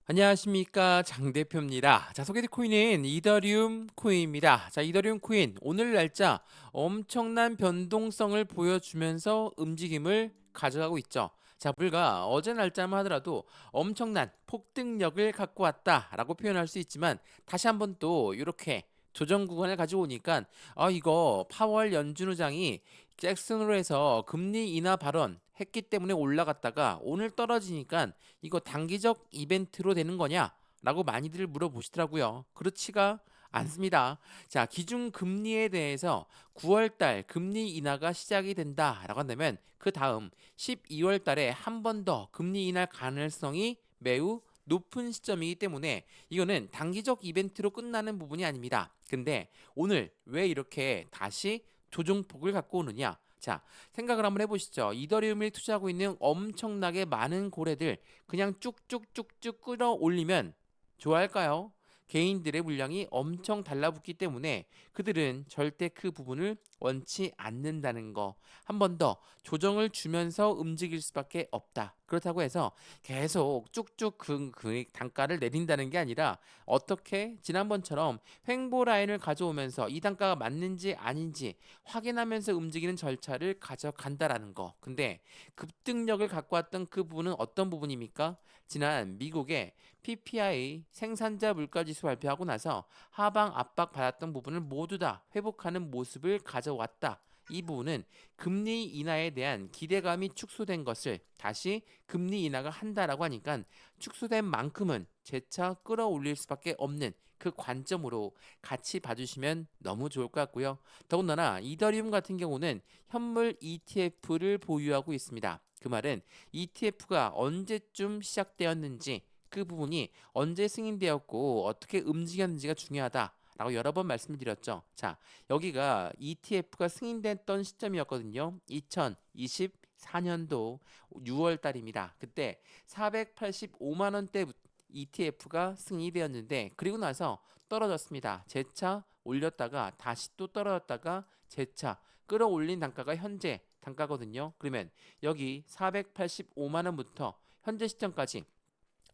안녕하십니까, 장 대표입니다. 자, 소개될 코인은 이더리움 코인입니다. 자, 이더리움 코인 오늘 날짜 엄청난 변동성을 보여주면서 움직임을 가져가고 있죠. 자, 불과 어제 날짜만 하더라도 엄청난 폭등력을 갖고 왔다라고 표현할 수 있지만, 다시 한번 또 이렇게 조정 구간을 가지고 오니까 이거 파월 연준 의장이 잭슨으로 해서 금리 인하 발언 했기 때문에 올라갔다가 오늘 떨어지니까 이거 단기적 이벤트로 되는 거냐? 라고 많이들 물어보시더라고요. 그렇지가 않습니다. 자, 기준 금리에 대해서 9월 달 금리 인하가 시작이 된다라고 한다면 그 다음 12월 달에 한 번 더 금리 인하 가능성이 매우 높은 시점이기 때문에 이거는 단기적 이벤트로 끝나는 부분이 아닙니다. 근데 오늘 왜 이렇게 다시 조정폭을 갖고 오느냐? 자, 생각을 한번 해보시죠. 이더리움을 투자하고 있는 엄청나게 많은 고래들 그냥 쭉쭉쭉쭉 끌어올리면 좋아할까요? 개인들의 물량이 엄청 달라붙기 때문에 그들은 절대 그 부분을 원치 않는다는 거. 한 번 더 조정을 주면서 움직일 수밖에 없다. 그렇다고 해서 계속 쭉쭉 그 단가를 내린다는 게 아니라 어떻게 지난번처럼 횡보 라인을 가져오면서 이 단가가 맞는지 아닌지 확인하면서 움직이는 절차를 가져간다라는 거. 근데 급등력을 갖고 왔던 그 부분은 어떤 부분입니까? 지난 미국의 PPI 생산자 물가지수 발표하고 나서 하방 압박 받았던 부분을 모두 다 회복하는 모습을 가져왔다. 이 부분은 금리 인하에 대한 기대감이 축소된 것을 다시 금리 인하가 한다라고 하니까 축소된 만큼은 재차 끌어올릴 수밖에 없는 그 관점으로 같이 봐주시면 너무 좋을 것 같고요. 더군다나 이더리움 같은 경우는 현물 ETF를 보유하고 있습니다. 그 말은 ETF가 언제쯤 시작되었는지 그 부분이 언제 승인되었고 어떻게 움직였는지가 중요하다. 라고 여러 번 말씀을 드렸죠. 자, 여기가 ETF가 승인됐던 시점이었거든요. 2024년도 6월 달입니다. 그때 485만 원대 ETF가 승인이 되었는데 그리고 나서 떨어졌습니다. 재차 올렸다가 다시 또 떨어졌다가 재차 끌어올린 단가가 현재 단가거든요. 그러면 여기 485만 원부터 현재 시점까지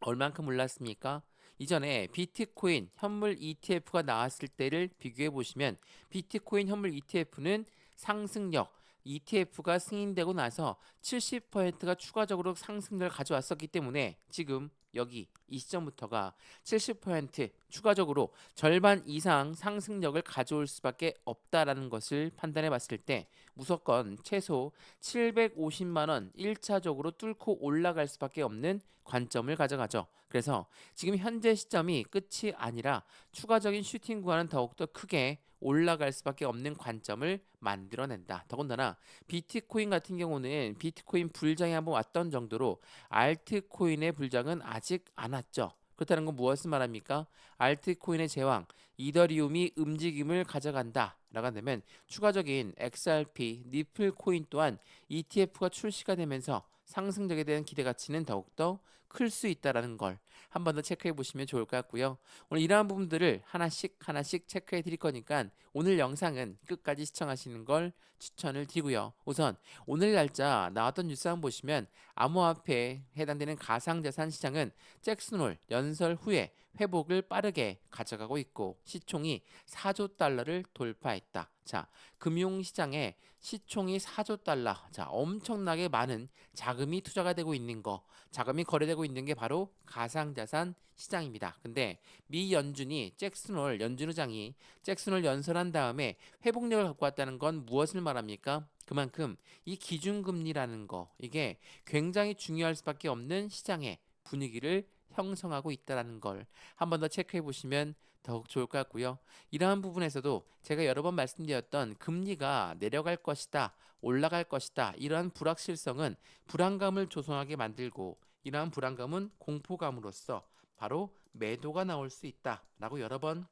얼만큼 올랐습니까? 이전에 비트코인 현물 ETF가 나왔을 때를 비교해 보시면 비트코인 현물 ETF는 상승력 ETF가 승인되고 나서 70%가 추가적으로 상승을 가져왔었기 때문에 지금 여기 이 시점부터가 70% 추가적으로 절반 이상 상승력을 가져올 수밖에 없다라는 것을 판단해 봤을 때 무조건 최소 750만 원 1차적으로 뚫고 올라갈 수밖에 없는 관점을 가져가죠. 그래서 지금 현재 시점이 끝이 아니라 추가적인 슈팅 구간은 더욱더 크게 올라갈 수밖에 없는 관점을 만들어낸다. 더군다나 비트코인 같은 경우는 비트코인 불장이 한번 왔던 정도로 알트코인의 불장은 아직 안 왔죠. 그렇다는 건 무엇을 말합니까? 알트코인의 제왕 이더리움이 움직임을 가져간다. 라고 한다면 추가적인 XRP, 리플 코인 또한 ETF가 출시가 되면서 상승력에 대한 기대 가치는 더욱더 클 수 있다라는 걸 한 번 더 체크해 보시면 좋을 것 같고요. 오늘 이러한 부분들을 하나씩 하나씩 체크해 드릴 거니까 오늘 영상은 끝까지 시청하시는 걸 추천을 드리고요. 우선 오늘 날짜 나왔던 뉴스 한번 보시면 암호화폐에 해당되는 가상자산 시장은 잭슨홀 연설 후에 회복을 빠르게 가져가고 있고 시총이 4조 달러를 돌파했다. 자, 금융시장에 시총이 4조 달러. 자, 엄청나게 많은 자금이 투자가 되고 있는 거, 자금이 거래되고 있는 게 바로 가상자산 시장입니다. 근데 미 연준이 잭슨홀 연준 의장이 잭슨홀 연설한 다음에 회복력을 갖고 왔다는 건 무엇을 말합니까? 그만큼 이 기준금리라는 거 이게 굉장히 중요할 수밖에 없는 시장의 분위기를 형성하고 있다는 걸 한 번 더 체크해 보시면 더욱 좋을 것 같고요. 이러한 부분에서도 제가 여러 번 말씀드렸던 금리가 내려갈 것이다, 올라갈 것이다 이러한 불확실성은 불안감을 조성하게 만들고 이러한 불안감은 공포감으로써 바로 매도가 나올 수 있다라고 여러 번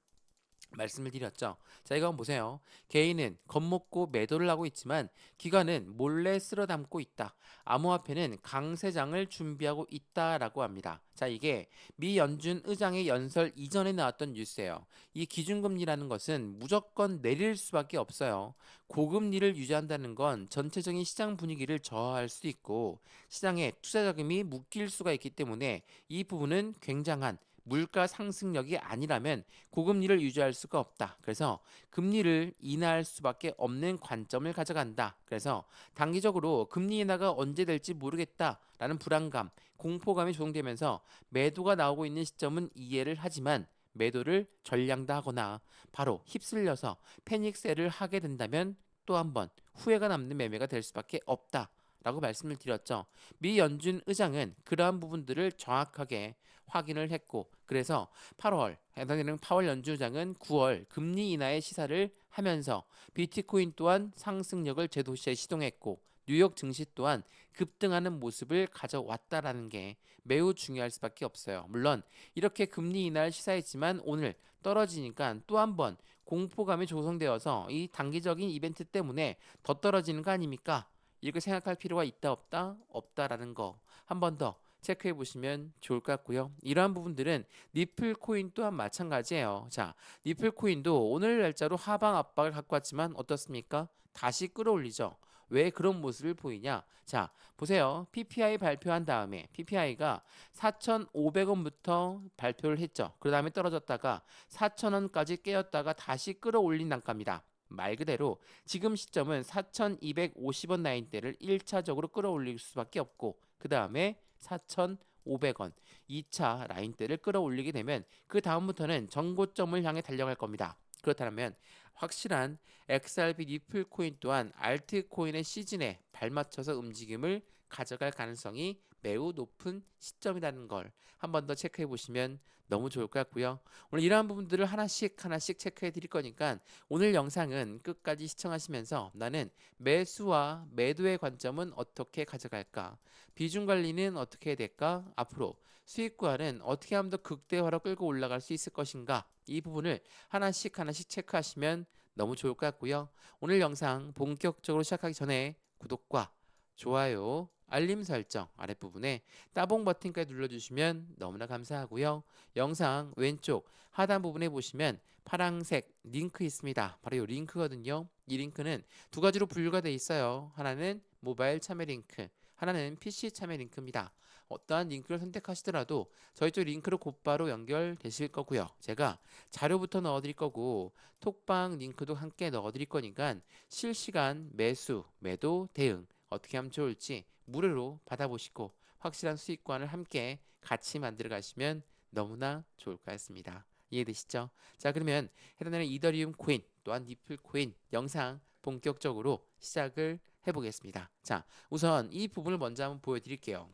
말씀을 드렸죠. 자, 이거 한번 보세요. 개인은 겁먹고 매도를 하고 있지만 기관은 몰래 쓸어 담고 있다. 암호화폐는 강세장을 준비하고 있다라고 합니다. 자, 이게 미 연준 의장의 연설 이전에 나왔던 뉴스예요. 이 기준금리라는 것은 무조건 내릴 수밖에 없어요. 고금리를 유지한다는 건 전체적인 시장 분위기를 저하할 수 있고 시장에 투자 자금이 묶일 수가 있기 때문에 이 부분은 굉장한 물가 상승력이 아니라면 고금리를 유지할 수가 없다. 그래서 금리를 인하할 수밖에 없는 관점을 가져간다. 그래서 단기적으로 금리 인하가 언제 될지 모르겠다라는 불안감, 공포감이 조성되면서 매도가 나오고 있는 시점은 이해를 하지만 매도를 전량화하거나 바로 휩쓸려서 패닉셀을 하게 된다면 또 한 번 후회가 남는 매매가 될 수밖에 없다. 라고 말씀을 드렸죠. 미 연준 의장은 그러한 부분들을 정확하게 확인을 했고 그래서 8월 해당되는 파월 연준의장은 9월 금리 인하의 시사를 하면서 비트코인 또한 상승력을 제도시에 시동했고 뉴욕 증시 또한 급등하는 모습을 가져왔다라는 게 매우 중요할 수밖에 없어요. 물론 이렇게 금리 인하를 시사했지만 오늘 떨어지니까 또 한 번 공포감이 조성되어서 이 단기적인 이벤트 때문에 더 떨어지는 거 아닙니까? 이렇게 생각할 필요가 있다 없다? 없다라는 거 한 번 더 체크해 보시면 좋을 것 같고요. 이러한 부분들은 니플 코인 또한 마찬가지예요. 자, 니플 코인도 오늘 날짜로 하방 압박을 갖고 왔지만 어떻습니까? 다시 끌어올리죠. 왜 그런 모습을 보이냐? 자, 보세요. PPI 발표한 다음에 PPI가 4,500원부터 발표를 했죠. 그 다음에 떨어졌다가 4,000원까지 깨었다가 다시 끌어올린 단가입니다. 말 그대로 지금 시점은 4,250원 라인대를 1차적으로 끌어올릴 수밖에 없고 그 다음에 4,500원 2차 라인대를 끌어올리게 되면 그 다음부터는 정고점을 향해 달려갈 겁니다. 그렇다면 확실한 XRP 리플 코인 또한 알트코인의 시즌에 발맞춰서 움직임을 가져갈 가능성이 매우 높은 시점이라는 걸 한 번 더 체크해 보시면 너무 좋을 것 같고요. 오늘 이러한 부분들을 하나씩 하나씩 체크해 드릴 거니까 오늘 영상은 끝까지 시청하시면서 나는 매수와 매도의 관점은 어떻게 가져갈까? 비중 관리는 어떻게 해야 될까? 앞으로 수익과는 어떻게 하면 더 극대화로 끌고 올라갈 수 있을 것인가? 이 부분을 하나씩 하나씩 체크하시면 너무 좋을 것 같고요. 오늘 영상 본격적으로 시작하기 전에 구독과 좋아요, 알림 설정 아랫부분에 따봉 버튼까지 눌러주시면 너무나 감사하고요. 영상 왼쪽 하단 부분에 보시면 파란색 링크 있습니다. 바로 이 링크거든요. 이 링크는 두 가지로 분류가 되어 있어요. 하나는 모바일 참여 링크, 하나는 PC 참여 링크입니다. 어떠한 링크를 선택하시더라도 저희 쪽 링크로 곧바로 연결되실 거고요. 제가 자료부터 넣어드릴 거고 톡방 링크도 함께 넣어드릴 거니까 실시간 매수, 매도, 대응 어떻게 하면 좋을지 무료로 받아보시고 확실한 수익관을 함께 같이 만들어 가시면 너무나 좋을 것 같습니다. 이해되시죠? 자, 그러면 해당되는 이더리움 코인 또한 니플 코인 영상 본격적으로 시작을 해보겠습니다. 자, 우선 이 부분을 먼저 한번 보여드릴게요.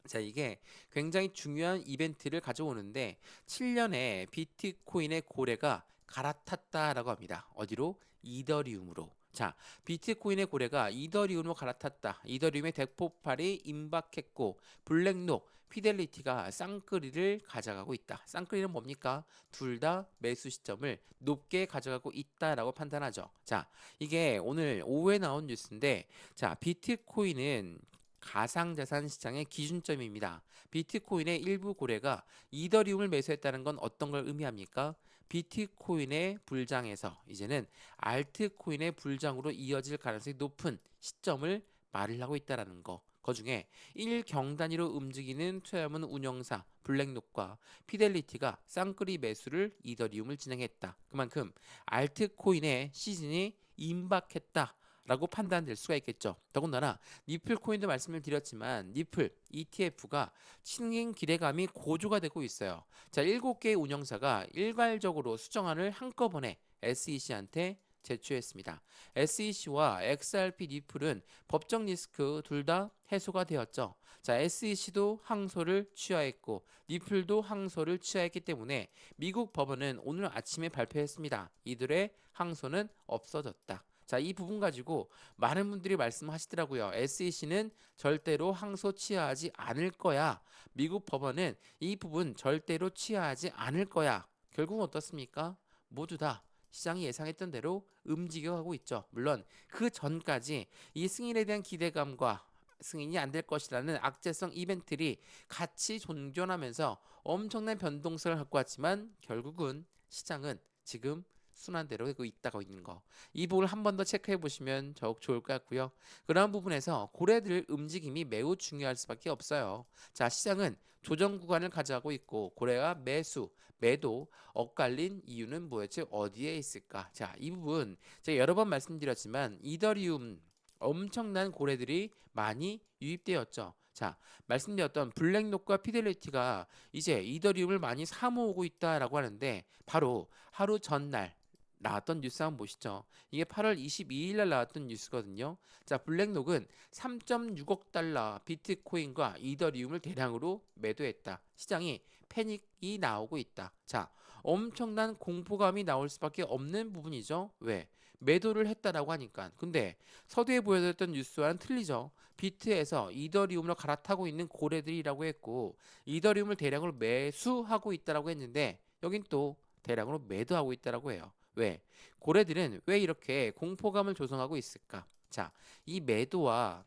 자, 이게 굉장히 중요한 이벤트를 가져오는데 7년에 비트코인의 고래가 갈아탔다라고 합니다. 어디로? 이더리움으로. 자, 비트코인의 고래가 이더리움으로 갈아탔다. 이더리움의 대폭발이 임박했고 블랙록, 피델리티가 쌍끌이를 가져가고 있다. 쌍끌이는 뭡니까? 둘 다 매수 시점을 높게 가져가고 있다라고 판단하죠. 자, 이게 오늘 오후에 나온 뉴스인데 자, 비트코인은 가상자산 시장의 기준점입니다. 비트코인의 일부 고래가 이더리움을 매수했다는 건 어떤 걸 의미합니까? 비트코인의 불장에서 이제는 알트코인의 불장으로 이어질 가능성이 높은 시점을 말을 하고 있다는 거. 그 중에 1경 단위로 움직이는 투자자문 운영사 블랙록과 피델리티가 쌍끌이 매수를 이더리움을 진행했다. 그만큼 알트코인의 시즌이 임박했다. 라고 판단될 수가 있겠죠. 더군다나 니플 코인도 말씀을 드렸지만 니플 ETF가 신흥 기대감이 고조가 되고 있어요. 자, 7개의 운영사가 일괄적으로 수정안을 한꺼번에 SEC한테 제출했습니다. SEC와 XRP 니플은 법적 리스크 둘 다 해소가 되었죠. 자, SEC도 항소를 취하했고 니플도 항소를 취하했기 때문에 미국 법원은 오늘 아침에 발표했습니다. 이들의 항소는 없어졌다. 자, 이 부분 가지고 많은 분들이 말씀하시더라고요. SEC는 절대로 항소 취하하지 않을 거야. 미국 법원은 이 부분 절대로 취하하지 않을 거야. 결국은 어떻습니까? 모두 다 시장이 예상했던 대로 움직여가고 있죠. 물론 그 전까지 이 승인에 대한 기대감과 승인이 안 될 것이라는 악재성 이벤트들이 같이 존존하면서 엄청난 변동성을 갖고 왔지만 결국은 시장은 지금 순환대로 되고 있다고 있는 거. 이 부분을 한 번 더 체크해 보시면 더욱 좋을 것 같고요. 그런 부분에서 고래들 움직임이 매우 중요할 수밖에 없어요. 자, 시장은 조정 구간을 가져가고 있고 고래가 매수, 매도 엇갈린 이유는 뭐였지? 어디에 있을까? 자, 이 부분 제가 여러 번 말씀드렸지만 이더리움 엄청난 고래들이 많이 유입되었죠. 자, 말씀드렸던 블랙록과 피델리티가 이제 이더리움을 많이 사모으고 있다라고 하는데 바로 하루 전날 나왔던 뉴스 한번 보시죠. 이게 8월 22일 날 나왔던 뉴스거든요. 자, 블랙록은 3.6억 달러 비트코인과 이더리움을 대량으로 매도했다. 시장이 패닉이 나오고 있다. 자, 엄청난 공포감이 나올 수밖에 없는 부분이죠. 왜? 매도를 했다라고 하니까. 근데 서두에 보여줬던 뉴스와는 틀리죠. 비트에서 이더리움으로 갈아타고 있는 고래들이라고 했고 이더리움을 대량으로 매수하고 있다라고 했는데 여긴 또 대량으로 매도하고 있다라고 해요. 왜? 고래들은 왜 이렇게 공포감을 조성하고 있을까? 자, 이 매도와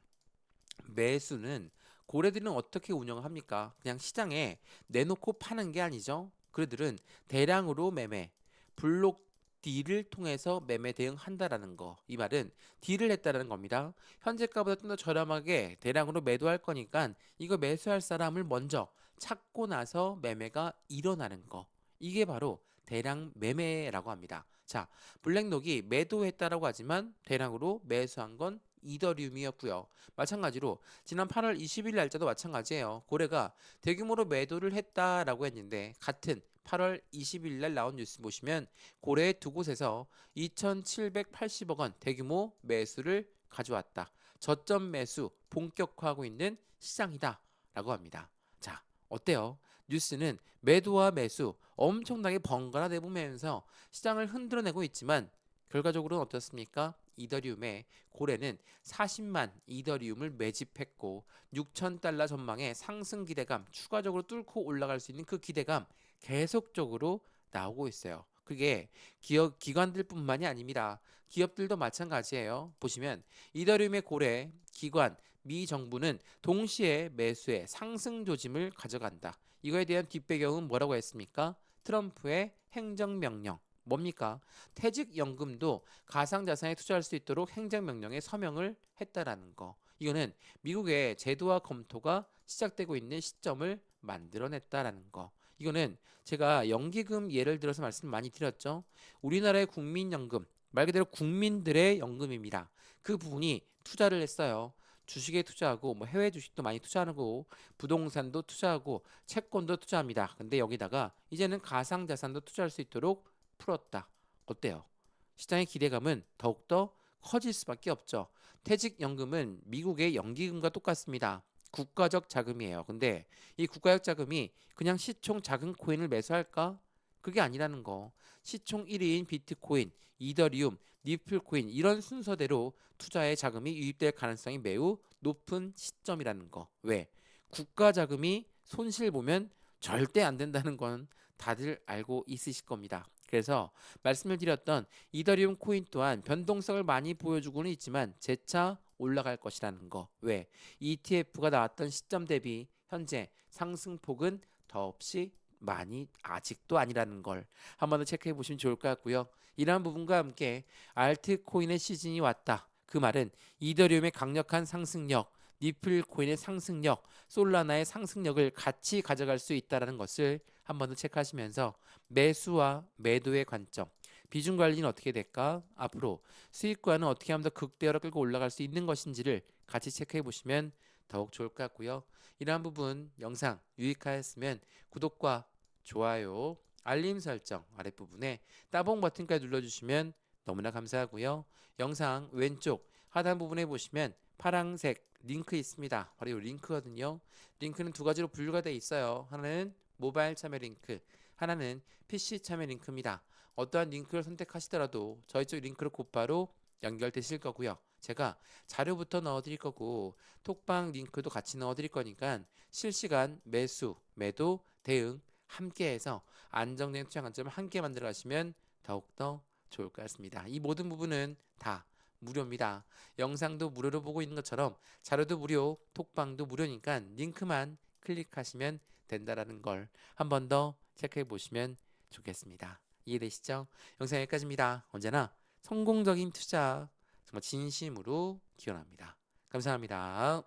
매수는 고래들은 어떻게 운영을 합니까? 그냥 시장에 내놓고 파는 게 아니죠. 그들은 대량으로 매매, 블록 딜을 통해서 매매 대응한다라는 거. 이 말은 딜을 했다라는 겁니다. 현재가보다 좀 더 저렴하게 대량으로 매도할 거니까 이거 매수할 사람을 먼저 찾고 나서 매매가 일어나는 거. 이게 바로 대량 매매라고 합니다. 자, 블랙록이 매도했다라고 하지만 대량으로 매수한 건 이더리움이었고요. 마찬가지로 지난 8월 20일 날짜도 마찬가지예요. 고래가 대규모로 매도를 했다라고 했는데 같은 8월 20일 날 나온 뉴스 보시면 고래 두 곳에서 2,780억 원 대규모 매수를 가져왔다. 저점 매수 본격화하고 있는 시장이다라고 합니다. 자, 어때요? 뉴스는 매도와 매수 엄청나게 번갈아 내보면서 시장을 흔들어내고 있지만 결과적으로는 어떻습니까? 이더리움의 고래는 40만 이더리움을 매집했고 6,000달러 전망의 상승 기대감 추가적으로 뚫고 올라갈 수 있는 그 기대감 계속적으로 나오고 있어요. 그게 기업 기관들뿐만이 아닙니다. 기업들도 마찬가지예요. 보시면 이더리움의 고래, 기관, 미 정부는 동시에 매수에 상승 조짐을 가져간다. 이거에 대한 뒷배경은 뭐라고 했습니까? 트럼프의 행정명령. 뭡니까? 퇴직연금도 가상자산에 투자할 수 있도록 행정명령에 서명을 했다라는 거. 이거는 미국의 제도화 검토가 시작되고 있는 시점을 만들어냈다라는 거. 이거는 제가 연기금 예를 들어서 말씀 많이 드렸죠. 우리나라의 국민연금, 말 그대로 국민들의 연금입니다. 그 부분이 투자를 했어요. 주식에 투자하고 뭐 해외 주식도 많이 투자하고 부동산도 투자하고 채권도 투자합니다. 근데 여기다가 이제는 가상자산도 투자할 수 있도록 풀었다. 어때요? 시장의 기대감은 더욱더 커질 수밖에 없죠. 퇴직연금은 미국의 연기금과 똑같습니다. 국가적 자금이에요. 근데 이 국가적 자금이 그냥 시총 작은 코인을 매수할까? 그게 아니라는 거. 시총 1위인 비트코인, 이더리움, 니플코인 이런 순서대로 투자의 자금이 유입될 가능성이 매우 높은 시점이라는 거. 왜? 국가 자금이 손실 보면 절대 안 된다는 건 다들 알고 있으실 겁니다. 그래서 말씀을 드렸던 이더리움 코인 또한 변동성을 많이 보여주고는 있지만 재차 올라갈 것이라는 거. 왜? ETF가 나왔던 시점 대비 현재 상승폭은 더없이 많이 아직도 아니라는 걸 한 번 더 체크해 보시면 좋을 것 같고요. 이러한 부분과 함께 알트코인의 시즌이 왔다. 그 말은 이더리움의 강력한 상승력, 니플 코인의 상승력, 솔라나의 상승력을 같이 가져갈 수 있다는 것을 한 번 더 체크하시면서 매수와 매도의 관점, 비중 관리는 어떻게 될까? 앞으로 수익과는 어떻게 하면 더 극대화로 끌고 올라갈 수 있는 것인지를 같이 체크해 보시면 더욱 좋을 것 같고요. 이러한 부분 영상 유익하였으면 구독과 좋아요, 알림 설정 아랫부분에 따봉 버튼까지 눌러주시면 너무나 감사하고요. 영상 왼쪽 하단 부분에 보시면 파란색 링크 있습니다. 바로 이 링크거든요. 링크는 두 가지로 분류가 되어 있어요. 하나는 모바일 참여 링크, 하나는 PC 참여 링크입니다. 어떠한 링크를 선택하시더라도 저희 쪽 링크로 곧바로 연결되실 거고요. 제가 자료부터 넣어드릴 거고 톡방 링크도 같이 넣어드릴 거니까 실시간 매수, 매도, 대응 함께해서 안정된 투자 관점을 함께 만들어 가시면 더욱더 좋을 것 같습니다. 이 모든 부분은 다 무료입니다. 영상도 무료로 보고 있는 것처럼 자료도 무료, 톡방도 무료니까 링크만 클릭하시면 된다라는 걸 한 번 더 체크해 보시면 좋겠습니다. 이해되시죠? 영상 여기까지입니다. 언제나 성공적인 투자 정말 진심으로 기원합니다. 감사합니다.